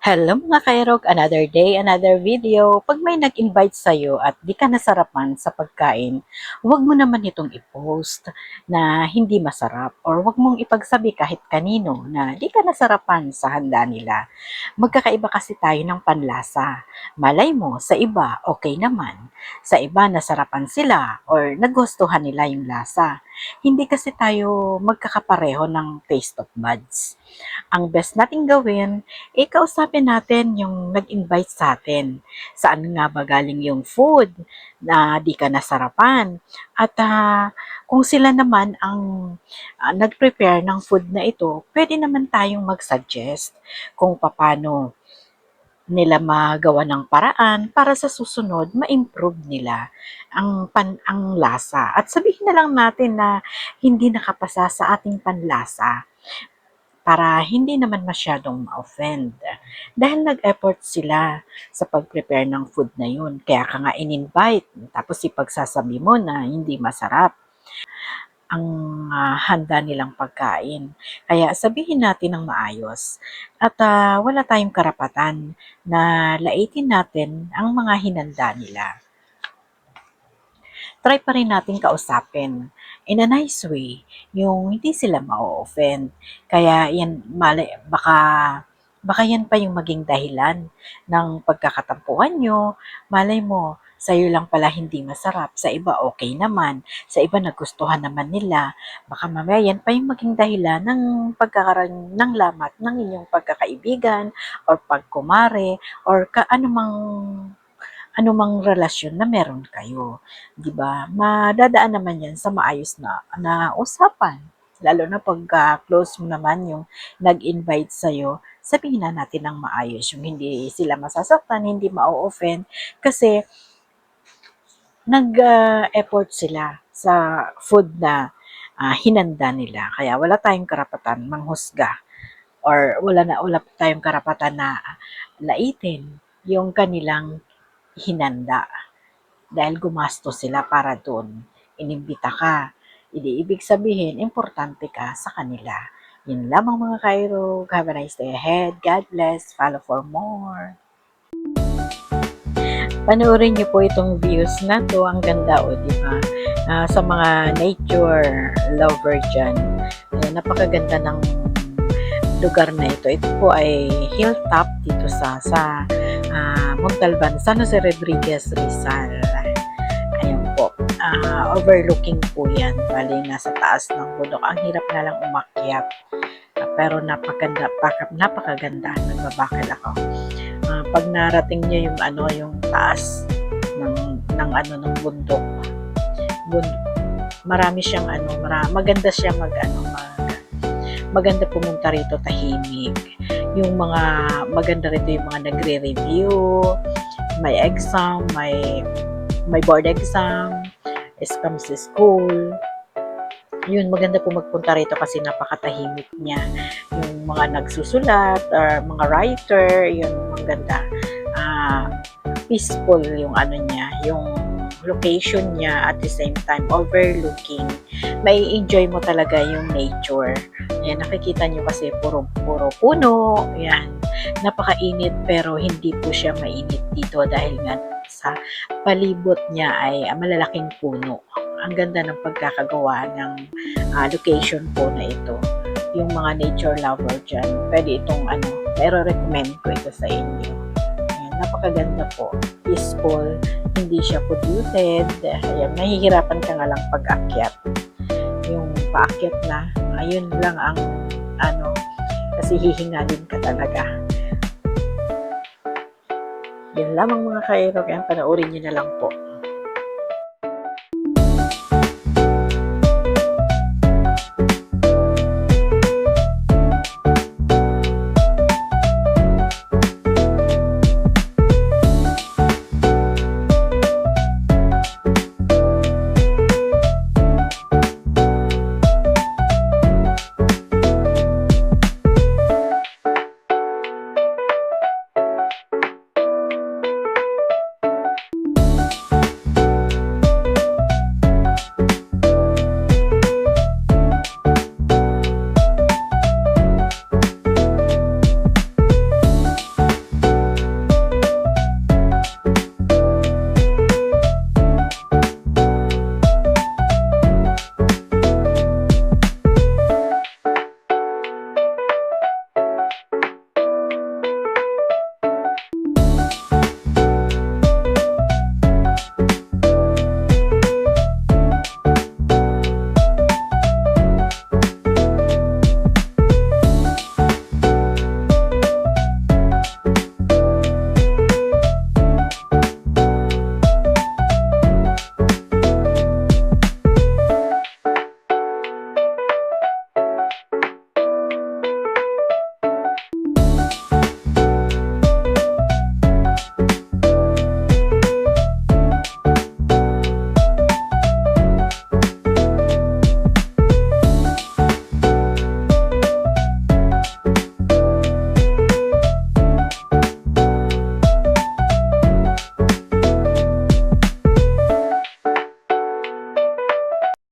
Hello mga kairog, another day, another video. Pag may nag-invite sa'yo at di ka nasarapan sa pagkain, huwag mo naman itong i-post na hindi masarap or huwag mong ipagsabi kahit kanino na di ka nasarapan sa handa nila. Magkakaiba kasi tayo ng panlasa. Malay mo, sa iba, okay naman. Sa iba, nasarapan sila or nagustuhan nila yung lasa. Hindi kasi tayo magkakapareho ng taste of buds. Ang best nating gawin, kausapin natin yung nag-invite sa atin. Saan nga ba galing yung food na di ka nasarapan? At kung sila naman ang nag-prepare ng food na ito, pwede naman tayong mag-suggest kung paano nila magawa ng paraan para sa susunod ma-improve nila ang lasa. At sabihin na lang natin na hindi nakapasa sa ating panlasa para hindi naman masyadong ma-offend. Dahil nag-effort sila sa pag-prepare ng food na yun. Kaya ka nga in-invite, tapos ipagsasabi mo na hindi masarap ang handa nilang pagkain. Kaya sabihin natin ng maayos. At wala tayong karapatan na laitin natin ang mga hinanda nila. Try pa rin natin kausapin in a nice way, yung hindi sila ma-offend. Kaya yan, baka yan pa yung maging dahilan ng pagkakatampuhan nyo. Malay mo, sa'yo lang pala hindi masarap, sa iba okay naman, sa iba nagustuhan naman nila. Baka mamaya yan pa yung maging dahilan ng pagkakaroon ng lamat ng inyong pagkakaibigan or pagkumare or anumang relasyon na meron kayo, 'di ba? Madadaan naman 'yan sa maayos na usapan. Lalo na pag close mo naman yung nag-invite sa'yo, sabihin na natin ng maayos, yung hindi sila masasaktan, hindi ma-offend, kasi nag-effort sila sa food na hinanda nila. Kaya wala tayong karapatan manghusga or wala tayong karapatan na laitin yung kanilang hinanda dahil gumastos sila para doon. Inimbita ka. Hindi ibig sabihin, importante ka sa kanila. Yun lamang mga kairog. Have a nice day ahead. God bless. Follow for more. Panoorin niyo po itong views na to. Ang ganda o, di ba? Sa mga nature lover dyan, napakaganda ng lugar na ito. Ito po ay hilltop dito sa Montalban, San Jose Rodriguez, Rizal. Ayan po. Overlooking po yan. Bali, nasa taas ng bundok. Ang hirap na lang umakyat. Pero napakaganda. Nagbabakal ako. Pag narating niyo yung taas ng bundok. Marami siyang maganda siya maganda pumunta rito, tahimik. Yung mga maganda rito yung mga nagre-review, may exam, may board exam, scam sa school. Yun, maganda po magpunta rito kasi napakatahimik niya. Yung mga nagsusulat, or mga writer, yun, maganda. Peaceful yung niya, yung location niya, at the same time overlooking. May enjoy mo talaga yung nature. Ayan, nakikita nyo kasi puro puno. Ayan, napakainit pero hindi po siya mainit dito dahil nga sa palibot niya ay malalaking puno. Ang ganda ng pagkakagawa ng location po na ito. Yung mga nature lover dyan, pwede itong recommend ko ito sa inyo. Ayan, napakaganda po. Peaceful, hindi siya polluted. Ayan, mahihirapan ka nga lang pag-akyat. Yung paakyat na, ayun lang ang kasi hihingalin ka talaga. Yan lamang mga kairo, kaya panoorin nyo na lang po.